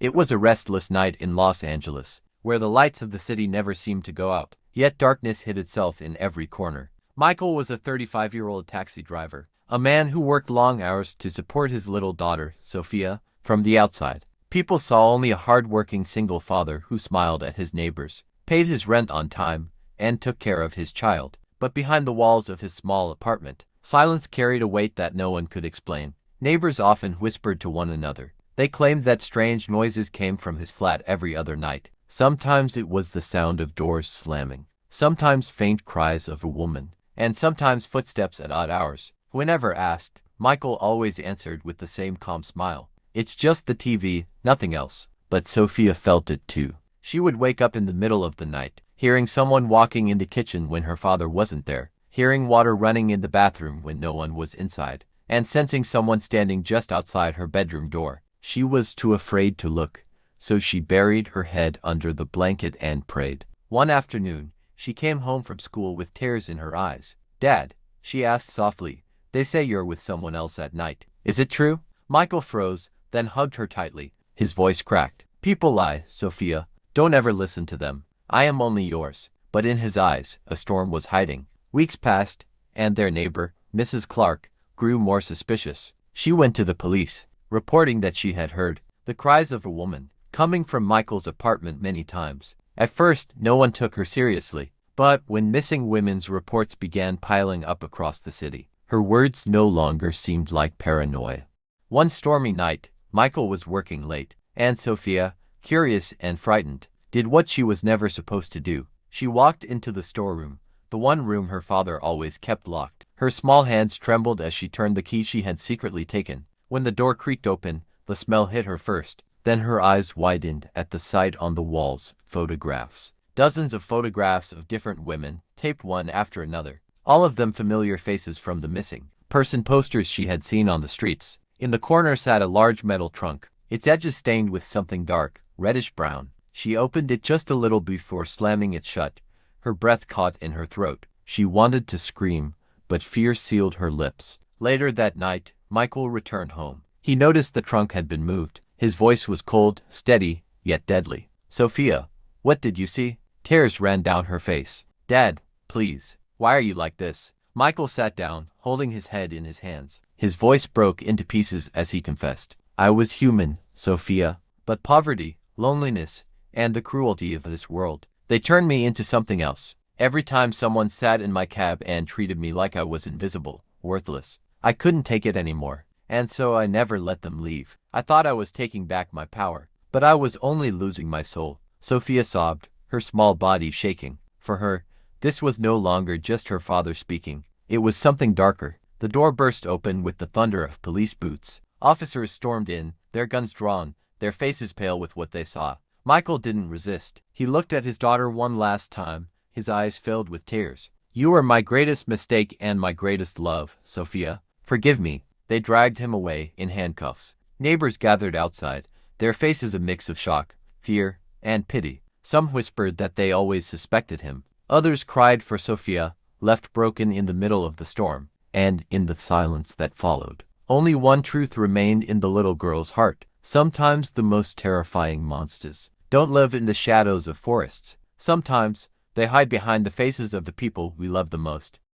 It was a restless night in Los Angeles, where the lights of the city never seemed to go out, yet darkness hid itself in every corner. Michael was a 35-year-old taxi driver, a man who worked long hours to support his little daughter, Sophia. From the outside, people saw only a hard-working single father who smiled at his neighbors, paid his rent on time, and took care of his child. But behind the walls of his small apartment, silence carried a weight that no one could explain. Neighbors often whispered to one another. They claimed that strange noises came from his flat every other night. Sometimes it was the sound of doors slamming, sometimes faint cries of a woman, and sometimes footsteps at odd hours. Whenever asked, Michael always answered with the same calm smile. "It's just the TV, nothing else." But Sophia felt it too. She would wake up in the middle of the night, hearing someone walking in the kitchen when her father wasn't there, hearing water running in the bathroom when no one was inside, and sensing someone standing just outside her bedroom door. She was too afraid to look, so she buried her head under the blanket and prayed. One afternoon, she came home from school with tears in her eyes. "Dad," she asked softly, "they say you're with someone else at night. Is it true?" Michael froze, then hugged her tightly. His voice cracked. "People lie, Sophia. Don't ever listen to them. I am only yours." But in his eyes, a storm was hiding. Weeks passed, and their neighbor, Mrs. Clark, grew more suspicious. She went to the police, reporting that she had heard the cries of a woman coming from Michael's apartment many times. At first, no one took her seriously, but when missing women's reports began piling up across the city, her words no longer seemed like paranoia. One stormy night, Michael was working late, and Sophia, curious and frightened, did what she was never supposed to do. She walked into the storeroom, the one room her father always kept locked. Her small hands trembled as she turned the key she had secretly taken. When the door creaked open, the smell hit her first. Then her eyes widened at the sight on the walls. Photographs. Dozens of photographs of different women, taped one after another. All of them familiar faces from the missing person posters she had seen on the streets. In the corner sat a large metal trunk, its edges stained with something dark, reddish-brown. She opened it just a little before slamming it shut. Her breath caught in her throat. She wanted to scream, but fear sealed her lips. Later that night, Michael returned home. He noticed the trunk had been moved. His voice was cold, steady, yet deadly. "Sophia, what did you see?" Tears ran down her face. "Dad, please, why are you like this?" Michael sat down, holding his head in his hands. His voice broke into pieces as he confessed. "I was human, Sophia, but poverty, loneliness, and the cruelty of this world, they turned me into something else. Every time someone sat in my cab and treated me like I was invisible, worthless, I couldn't take it anymore, and so I never let them leave. I thought I was taking back my power, but I was only losing my soul." Sophia sobbed, her small body shaking. For her, this was no longer just her father speaking. It was something darker. The door burst open with the thunder of police boots. Officers stormed in, their guns drawn, their faces pale with what they saw. Michael didn't resist. He looked at his daughter one last time, his eyes filled with tears. "You are my greatest mistake and my greatest love, Sophia. Forgive me." They dragged him away in handcuffs. Neighbors gathered outside, their faces a mix of shock, fear, and pity. Some whispered that they always suspected him. Others cried for Sophia, left broken in the middle of the storm. And in the silence that followed, only one truth remained in the little girl's heart. Sometimes the most terrifying monsters don't live in the shadows of forests. Sometimes they hide behind the faces of the people we love the most.